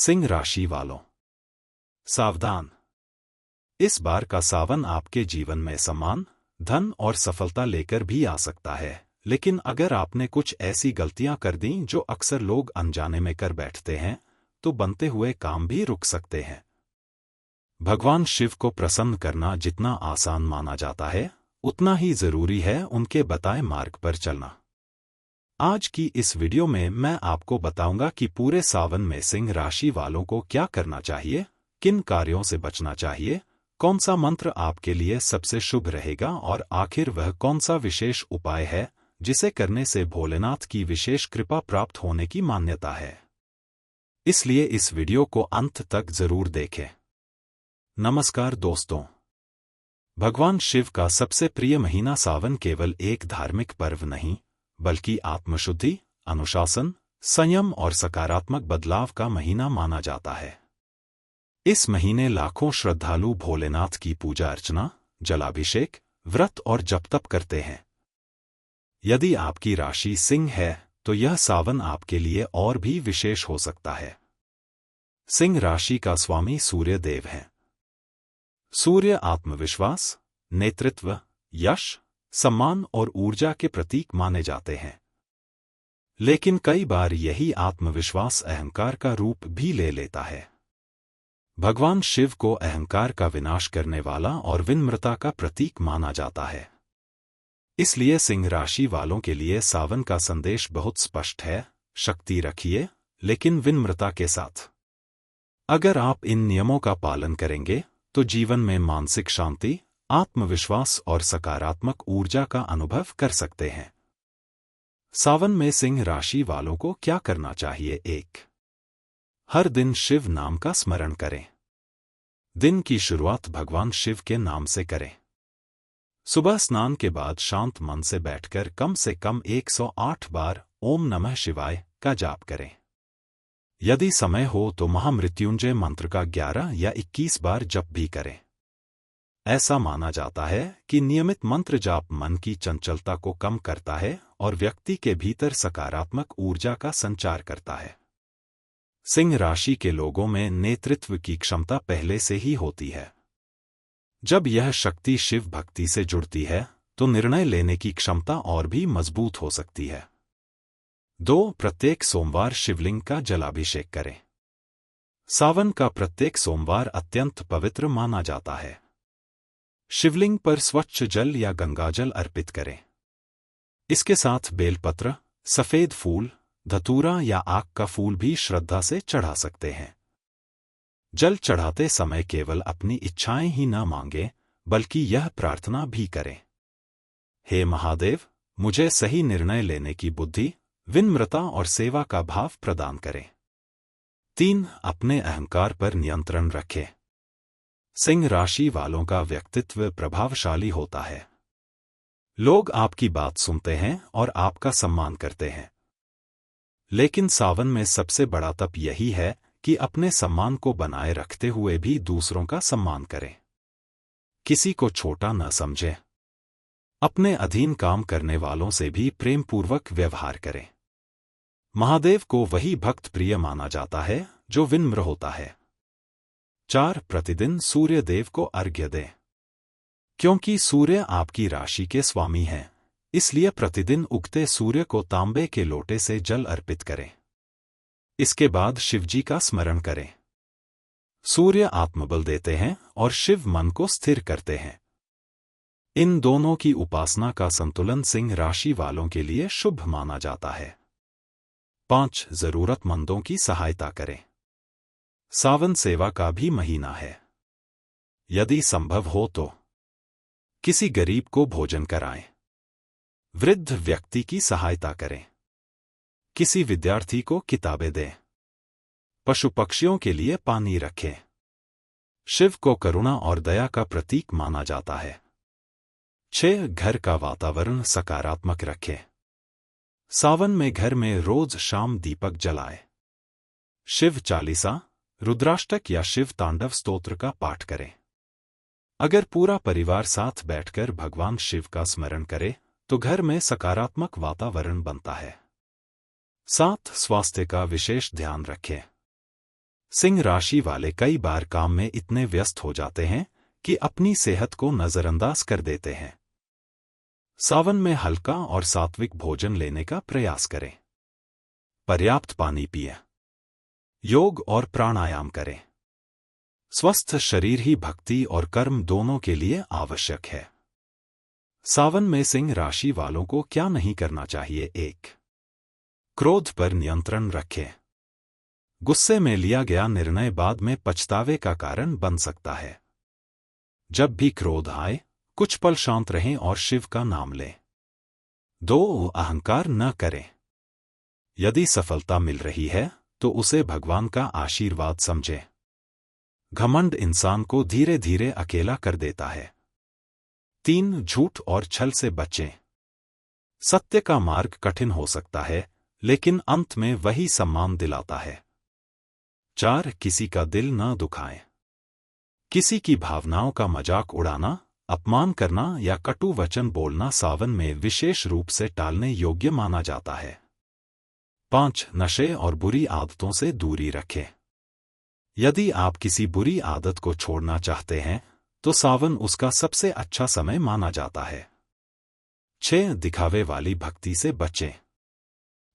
सिंह राशि वालों, सावधान। इस बार का सावन आपके जीवन में सम्मान, धन और सफलता लेकर भी आ सकता है, लेकिन अगर आपने कुछ ऐसी गलतियां कर दी जो अक्सर लोग अनजाने में कर बैठते हैं, तो बनते हुए काम भी रुक सकते हैं। भगवान शिव को प्रसन्न करना जितना आसान माना जाता है, उतना ही जरूरी है उनके बताए मार्ग पर चलना। आज की इस वीडियो में मैं आपको बताऊंगा कि पूरे सावन में सिंह राशि वालों को क्या करना चाहिए, किन कार्यों से बचना चाहिए, कौन सा मंत्र आपके लिए सबसे शुभ रहेगा और आखिर वह कौन सा विशेष उपाय है जिसे करने से भोलेनाथ की विशेष कृपा प्राप्त होने की मान्यता है। इसलिए इस वीडियो को अंत तक जरूर देखें। नमस्कार दोस्तों, भगवान शिव का सबसे प्रिय महीना सावन केवल एक धार्मिक पर्व नहीं, बल्कि आत्मशुद्धि, अनुशासन, संयम और सकारात्मक बदलाव का महीना माना जाता है। इस महीने लाखों श्रद्धालु भोलेनाथ की पूजा अर्चना, जलाभिषेक, व्रत और जप तप करते हैं। यदि आपकी राशि सिंह है, तो यह सावन आपके लिए और भी विशेष हो सकता है। सिंह राशि का स्वामी सूर्य देव है। सूर्य आत्मविश्वास, नेतृत्व, यश, सम्मान और ऊर्जा के प्रतीक माने जाते हैं। लेकिन कई बार यही आत्मविश्वास अहंकार का रूप भी ले लेता है। भगवान शिव को अहंकार का विनाश करने वाला और विनम्रता का प्रतीक माना जाता है। इसलिए सिंह राशि वालों के लिए सावन का संदेश बहुत स्पष्ट है: शक्ति रखिए, लेकिन विनम्रता के साथ। अगर आप इन नियमों का पालन करेंगे, तो जीवन में मानसिक शांति, आत्मविश्वास और सकारात्मक ऊर्जा का अनुभव कर सकते हैं। सावन में सिंह राशि वालों को क्या करना चाहिए? 1. हर दिन शिव नाम का स्मरण करें। दिन की शुरुआत भगवान शिव के नाम से करें। सुबह स्नान के बाद शांत मन से बैठकर कम से कम 108 बार ओम नमः शिवाय का जाप करें। यदि समय हो तो महामृत्युंजय मंत्र का 11 या 21 बार जप भी करें। ऐसा माना जाता है कि नियमित मंत्र जाप मन की चंचलता को कम करता है और व्यक्ति के भीतर सकारात्मक ऊर्जा का संचार करता है। सिंह राशि के लोगों में नेतृत्व की क्षमता पहले से ही होती है। जब यह शक्ति शिव भक्ति से जुड़ती है, तो निर्णय लेने की क्षमता और भी मजबूत हो सकती है। 2. प्रत्येक सोमवार शिवलिंग का जलाभिषेक करें। सावन का प्रत्येक सोमवार अत्यंत पवित्र माना जाता है। शिवलिंग पर स्वच्छ जल या गंगाजल अर्पित करें। इसके साथ बेलपत्र, सफेद फूल, धतूरा या आक का फूल भी श्रद्धा से चढ़ा सकते हैं। जल चढ़ाते समय केवल अपनी इच्छाएं ही न मांगें, बल्कि यह प्रार्थना भी करें: हे महादेव, मुझे सही निर्णय लेने की बुद्धि, विनम्रता और सेवा का भाव प्रदान करें। 3. अपने अहंकार पर नियंत्रण रखें। सिंह राशि वालों का व्यक्तित्व प्रभावशाली होता है। लोग आपकी बात सुनते हैं और आपका सम्मान करते हैं। लेकिन सावन में सबसे बड़ा तप यही है कि अपने सम्मान को बनाए रखते हुए भी दूसरों का सम्मान करें। किसी को छोटा न समझें। अपने अधीन काम करने वालों से भी प्रेमपूर्वक व्यवहार करें। महादेव को वही भक्त प्रिय माना जाता है जो विनम्र होता है। 4. प्रतिदिन सूर्य देव को अर्घ्य दें। क्योंकि सूर्य आपकी राशि के स्वामी हैं, इसलिए प्रतिदिन उगते सूर्य को तांबे के लोटे से जल अर्पित करें। इसके बाद शिवजी का स्मरण करें। सूर्य आत्मबल देते हैं और शिव मन को स्थिर करते हैं। इन दोनों की उपासना का संतुलन सिंह राशि वालों के लिए शुभ माना जाता है। 5. जरूरतमंदों की सहायता करें। सावन सेवा का भी महीना है। यदि संभव हो तो किसी गरीब को भोजन कराएं। वृद्ध व्यक्ति की सहायता करें। किसी विद्यार्थी को किताबें दें। पशु पक्षियों के लिए पानी रखें। शिव को करुणा और दया का प्रतीक माना जाता है। 6. घर का वातावरण सकारात्मक रखें। सावन में घर में रोज शाम दीपक जलाएं। शिव चालीसा, रुद्राष्टक या शिव तांडव स्तोत्र का पाठ करें। अगर पूरा परिवार साथ बैठकर भगवान शिव का स्मरण करे, तो घर में सकारात्मक वातावरण बनता है। 7. स्वास्थ्य का विशेष ध्यान रखें। सिंह राशि वाले कई बार काम में इतने व्यस्त हो जाते हैं कि अपनी सेहत को नजरअंदाज कर देते हैं। सावन में हल्का और सात्विक भोजन लेने का प्रयास करें। पर्याप्त पानी पिएं। योग और प्राणायाम करें। स्वस्थ शरीर ही भक्ति और कर्म दोनों के लिए आवश्यक है। सावन में सिंह राशि वालों को क्या नहीं करना चाहिए? 1. क्रोध पर नियंत्रण रखें। गुस्से में लिया गया निर्णय बाद में पछतावे का कारण बन सकता है। जब भी क्रोध आए, कुछ पल शांत रहें और शिव का नाम लें। 2. अहंकार न करें। यदि सफलता मिल रही है तो उसे भगवान का आशीर्वाद समझें। घमंड इंसान को धीरे धीरे अकेला कर देता है। 3. झूठ और छल से बचें। सत्य का मार्ग कठिन हो सकता है, लेकिन अंत में वही सम्मान दिलाता है। 4. किसी का दिल न दुखाएं। किसी की भावनाओं का मजाक उड़ाना, अपमान करना या कटु वचन बोलना सावन में विशेष रूप से टालने योग्य माना जाता है। 5. नशे और बुरी आदतों से दूरी रखें। यदि आप किसी बुरी आदत को छोड़ना चाहते हैं तो सावन उसका सबसे अच्छा समय माना जाता है। 6. दिखावे वाली भक्ति से बचें।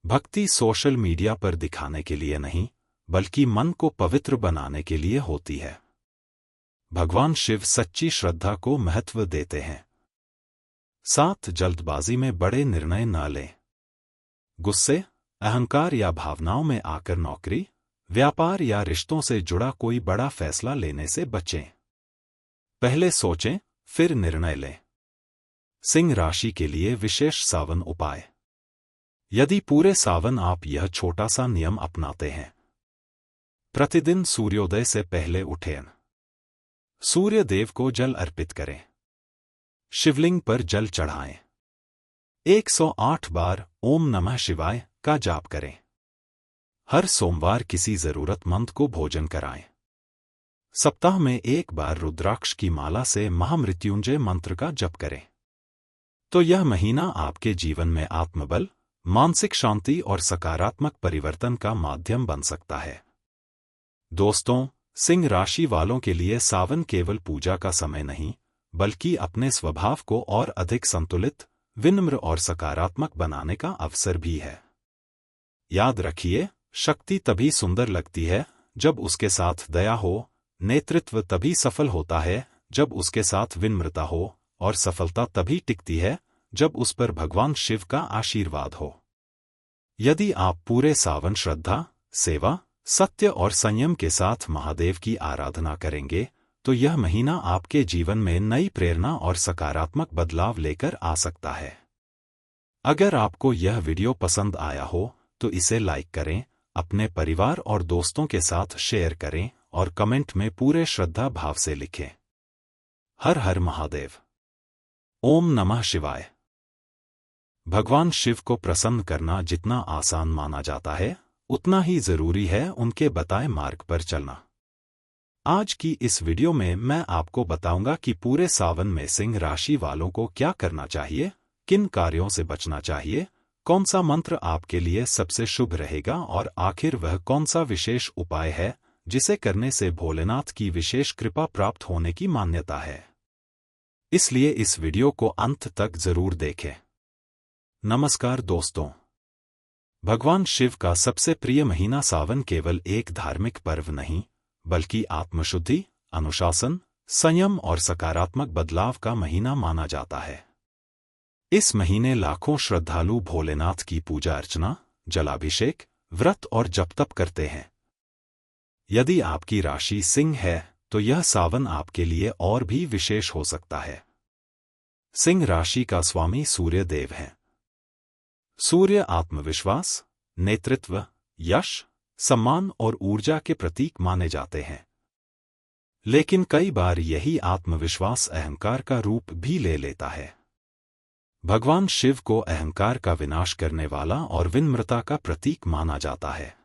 भक्ति सोशल मीडिया पर दिखाने के लिए नहीं, बल्कि मन को पवित्र बनाने के लिए होती है। भगवान शिव सच्ची श्रद्धा को महत्व देते हैं। 7. जल्दबाजी में बड़े निर्णय न लें। गुस्से, अहंकार या भावनाओं में आकर नौकरी, व्यापार या रिश्तों से जुड़ा कोई बड़ा फैसला लेने से बचें। पहले सोचें, फिर निर्णय लें। सिंह राशि के लिए विशेष सावन उपाय। यदि पूरे सावन आप यह छोटा सा नियम अपनाते हैं: प्रतिदिन सूर्योदय से पहले उठें। सूर्य देव को जल अर्पित करें। शिवलिंग पर जल चढ़ाएं। 108 बार ओम नमः शिवाय का जाप करें। हर सोमवार किसी जरूरतमंद को भोजन कराएं। सप्ताह में एक बार रुद्राक्ष की माला से महामृत्युंजय मंत्र का जप करें। तो यह महीना आपके जीवन में आत्मबल, मानसिक शांति और सकारात्मक परिवर्तन का माध्यम बन सकता है। दोस्तों, सिंह राशि वालों के लिए सावन केवल पूजा का समय नहीं, बल्कि अपने स्वभाव को और अधिक संतुलित, विनम्र और सकारात्मक बनाने का अवसर भी है। याद रखिए, शक्ति तभी सुंदर लगती है जब उसके साथ दया हो, नेतृत्व तभी सफल होता है जब उसके साथ विनम्रता हो, और सफलता तभी टिकती है जब उस पर भगवान शिव का आशीर्वाद हो। यदि आप पूरे सावन श्रद्धा, सेवा, सत्य और संयम के साथ महादेव की आराधना करेंगे तो यह महीना आपके जीवन में नई प्रेरणा और सकारात्मक बदलाव लेकर आ सकता है। अगर आपको यह वीडियो पसंद आया हो तो इसे लाइक करें, अपने परिवार और दोस्तों के साथ शेयर करें और कमेंट में पूरे श्रद्धा भाव से लिखें। हर हर महादेव। ओम नमः शिवाय। भगवान शिव को प्रसन्न करना जितना आसान माना जाता है, उतना ही जरूरी है उनके बताए मार्ग पर चलना। आज की इस वीडियो में मैं आपको बताऊंगा कि पूरे सावन में सिंह राशि वालों को क्या करना चाहिए, किन कार्यों से बचना चाहिए, कौन सा मंत्र आपके लिए सबसे शुभ रहेगा और आखिर वह कौन सा विशेष उपाय है जिसे करने से भोलेनाथ की विशेष कृपा प्राप्त होने की मान्यता है। इसलिए इस वीडियो को अंत तक जरूर देखें। नमस्कार दोस्तों, भगवान शिव का सबसे प्रिय महीना सावन केवल एक धार्मिक पर्व नहीं, बल्कि आत्मशुद्धि, अनुशासन, संयम और सकारात्मक बदलाव का महीना माना जाता है। इस महीने लाखों श्रद्धालु भोलेनाथ की पूजा अर्चना, जलाभिषेक, व्रत और जप तप करते हैं। यदि आपकी राशि सिंह है तो यह सावन आपके लिए और भी विशेष हो सकता है। सिंह राशि का स्वामी सूर्य देव है। सूर्य आत्मविश्वास, नेतृत्व, यश, सम्मान और ऊर्जा के प्रतीक माने जाते हैं। लेकिन कई बार यही आत्मविश्वास अहंकार का रूप भी ले लेता है। भगवान शिव को अहंकार का विनाश करने वाला और विनम्रता का प्रतीक माना जाता है।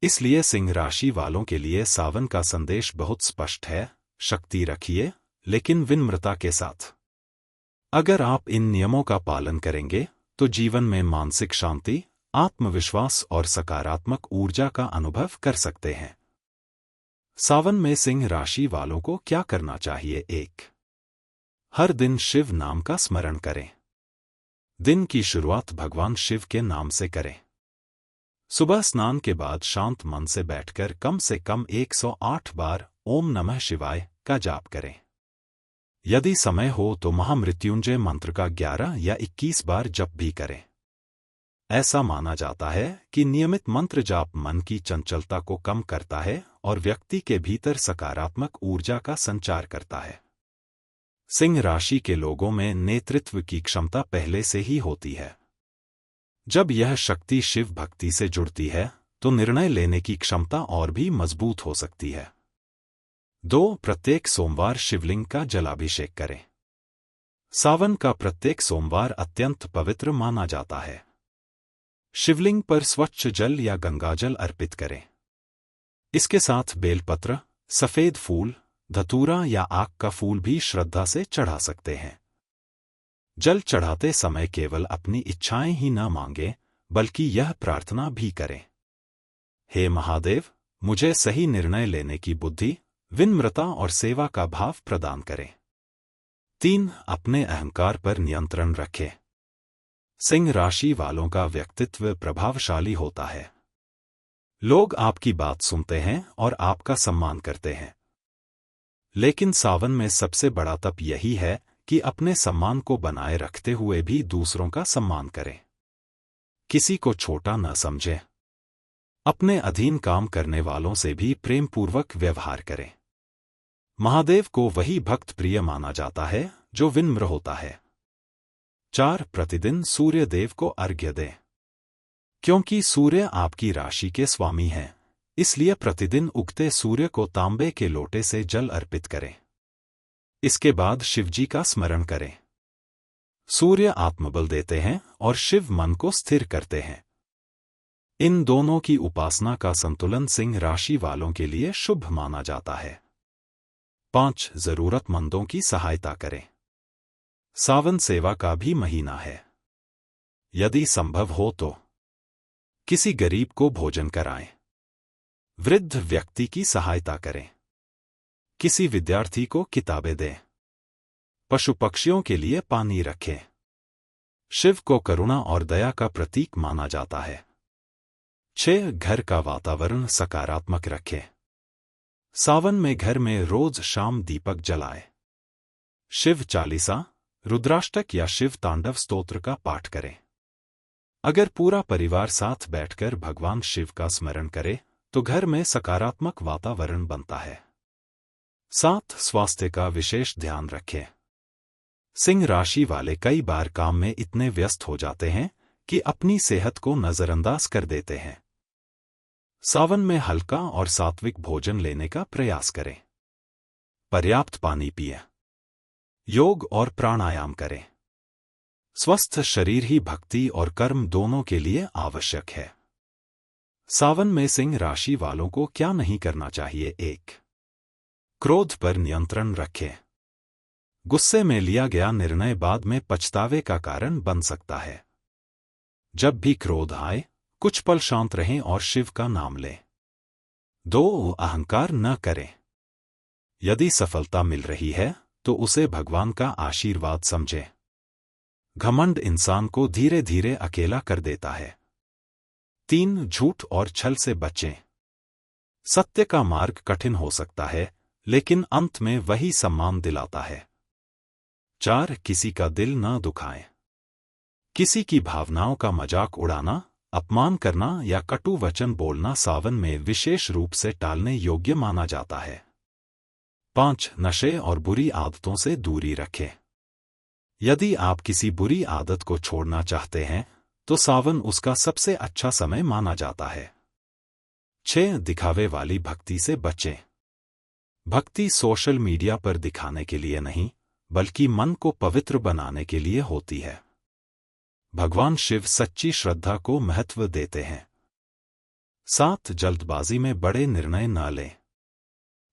इसलिए सिंह राशि वालों के लिए सावन का संदेश बहुत स्पष्ट है: शक्ति रखिए, लेकिन विनम्रता के साथ। अगर आप इन नियमों का पालन करेंगे तो जीवन में मानसिक शांति, आत्मविश्वास और सकारात्मक ऊर्जा का अनुभव कर सकते हैं। सावन में सिंह राशि वालों को क्या करना चाहिए? 1. हर दिन शिव नाम का स्मरण करें। दिन की शुरुआत भगवान शिव के नाम से करें। सुबह स्नान के बाद शांत मन से बैठकर कम से कम 108 बार ओम नमः शिवाय का जाप करें। यदि समय हो तो महामृत्युंजय मंत्र का 11 या 21 बार जप भी करें। ऐसा माना जाता है कि नियमित मंत्र जाप मन की चंचलता को कम करता है और व्यक्ति के भीतर सकारात्मक ऊर्जा का संचार करता है। सिंह राशि के लोगों में नेतृत्व की क्षमता पहले से ही होती है। जब यह शक्ति शिव भक्ति से जुड़ती है तो निर्णय लेने की क्षमता और भी मजबूत हो सकती है। 2. प्रत्येक सोमवार शिवलिंग का जलाभिषेक करें। सावन का प्रत्येक सोमवार अत्यंत पवित्र माना जाता है। शिवलिंग पर स्वच्छ जल या गंगाजल अर्पित करें। इसके साथ बेलपत्र, सफेद फूल, धतूरा या आक का फूल भी श्रद्धा से चढ़ा सकते हैं। जल चढ़ाते समय केवल अपनी इच्छाएं ही न मांगें, बल्कि यह प्रार्थना भी करें, हे महादेव, मुझे सही निर्णय लेने की बुद्धि, विनम्रता और सेवा का भाव प्रदान करें। 3. अपने अहंकार पर नियंत्रण रखें। सिंह राशि वालों का व्यक्तित्व प्रभावशाली होता है। लोग आपकी बात सुनते हैं और आपका सम्मान करते हैं। लेकिन सावन में सबसे बड़ा तप यही है कि अपने सम्मान को बनाए रखते हुए भी दूसरों का सम्मान करें। किसी को छोटा न समझें। अपने अधीन काम करने वालों से भी प्रेमपूर्वक व्यवहार करें। महादेव को वही भक्त प्रिय माना जाता है जो विनम्र होता है। 4. प्रतिदिन सूर्य देव को अर्घ्य दें। क्योंकि सूर्य आपकी राशि के स्वामी हैं, इसलिए प्रतिदिन उगते सूर्य को तांबे के लोटे से जल अर्पित करें। इसके बाद शिवजी का स्मरण करें। सूर्य आत्मबल देते हैं और शिव मन को स्थिर करते हैं। इन दोनों की उपासना का संतुलन सिंह राशि वालों के लिए शुभ माना जाता है। 5. जरूरतमंदों की सहायता करें। सावन सेवा का भी महीना है। यदि संभव हो तो किसी गरीब को भोजन कराएं। वृद्ध व्यक्ति की सहायता करें। किसी विद्यार्थी को किताबें दें। पशु पक्षियों के लिए पानी रखें। शिव को करुणा और दया का प्रतीक माना जाता है। 6. घर का वातावरण सकारात्मक रखें। सावन में घर में रोज शाम दीपक जलाएं। शिव चालीसा, रुद्राष्टक या शिव तांडव स्तोत्र का पाठ करें। अगर पूरा परिवार साथ बैठकर भगवान शिव का स्मरण करे तो घर में सकारात्मक वातावरण बनता है। 7. स्वास्थ्य का विशेष ध्यान रखें। सिंह राशि वाले कई बार काम में इतने व्यस्त हो जाते हैं कि अपनी सेहत को नजरअंदाज कर देते हैं। सावन में हल्का और सात्विक भोजन लेने का प्रयास करें। पर्याप्त पानी पिएं। योग और प्राणायाम करें। स्वस्थ शरीर ही भक्ति और कर्म दोनों के लिए आवश्यक है। सावन में सिंह राशि वालों को क्या नहीं करना चाहिए? 1. क्रोध पर नियंत्रण रखें। गुस्से में लिया गया निर्णय बाद में पछतावे का कारण बन सकता है। जब भी क्रोध आए, कुछ पल शांत रहें और शिव का नाम लें। 2. अहंकार न करें। यदि सफलता मिल रही है तो उसे भगवान का आशीर्वाद समझें। घमंड इंसान को धीरे धीरे अकेला कर देता है। 3. झूठ और छल से बचें। सत्य का मार्ग कठिन हो सकता है, लेकिन अंत में वही सम्मान दिलाता है। 4. किसी का दिल न दुखाएं। किसी की भावनाओं का मजाक उड़ाना, अपमान करना या कटु वचन बोलना सावन में विशेष रूप से टालने योग्य माना जाता है। 5. नशे और बुरी आदतों से दूरी रखें। यदि आप किसी बुरी आदत को छोड़ना चाहते हैं तो सावन उसका सबसे अच्छा समय माना जाता है। 6. दिखावे वाली भक्ति से बचें। भक्ति सोशल मीडिया पर दिखाने के लिए नहीं, बल्कि मन को पवित्र बनाने के लिए होती है। भगवान शिव सच्ची श्रद्धा को महत्व देते हैं। 7. जल्दबाजी में बड़े निर्णय न लें।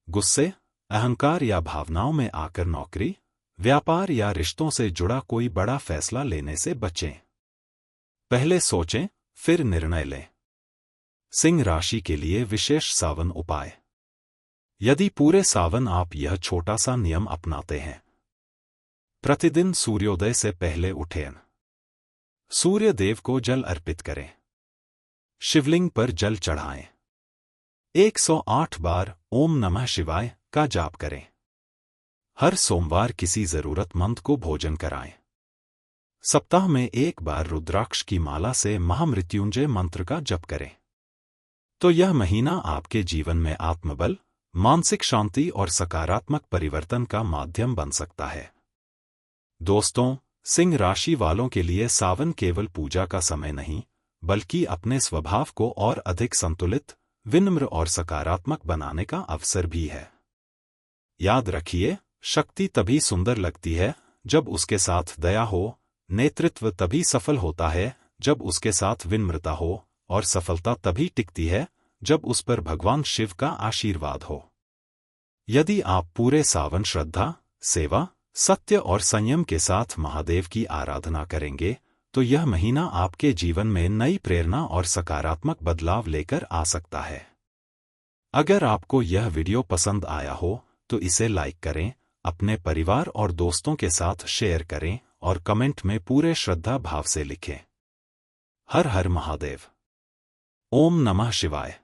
गुस्से, अहंकार या भावनाओं में आकर नौकरी, व्यापार या रिश्तों से जुड़ा कोई बड़ा फैसला लेने से बचें। पहले सोचें, फिर निर्णय लें। सिंह राशि के लिए विशेष सावन उपाय। यदि पूरे सावन आप यह छोटा सा नियम अपनाते हैं, प्रतिदिन सूर्योदय से पहले उठें, सूर्य देव को जल अर्पित करें, शिवलिंग पर जल चढ़ाएं, 108 बार ओम नमः शिवाय का जाप करें, हर सोमवार किसी जरूरतमंद को भोजन कराएं, सप्ताह में एक बार रुद्राक्ष की माला से महामृत्युंजय मंत्र का जप करें, तो यह महीना आपके जीवन में आत्मबल, मानसिक शांति और सकारात्मक परिवर्तन का माध्यम बन सकता है। दोस्तों, सिंह राशि वालों के लिए सावन केवल पूजा का समय नहीं, बल्कि अपने स्वभाव को और अधिक संतुलित, विनम्र और सकारात्मक बनाने का अवसर भी है। याद रखिए, शक्ति तभी सुंदर लगती है जब उसके साथ दया हो, नेतृत्व तभी सफल होता है जब उसके साथ विनम्रता हो, और सफलता तभी टिकती है जब उस पर भगवान शिव का आशीर्वाद हो। यदि आप पूरे सावन श्रद्धा, सेवा, सत्य और संयम के साथ महादेव की आराधना करेंगे, तो यह महीना आपके जीवन में नई प्रेरणा और सकारात्मक बदलाव लेकर आ सकता है। अगर आपको यह वीडियो पसंद आया हो तो इसे लाइक करें, अपने परिवार और दोस्तों के साथ शेयर करें और कमेंट में पूरे श्रद्धा भाव से लिखें। हर हर महादेव। ओम नमः शिवाय।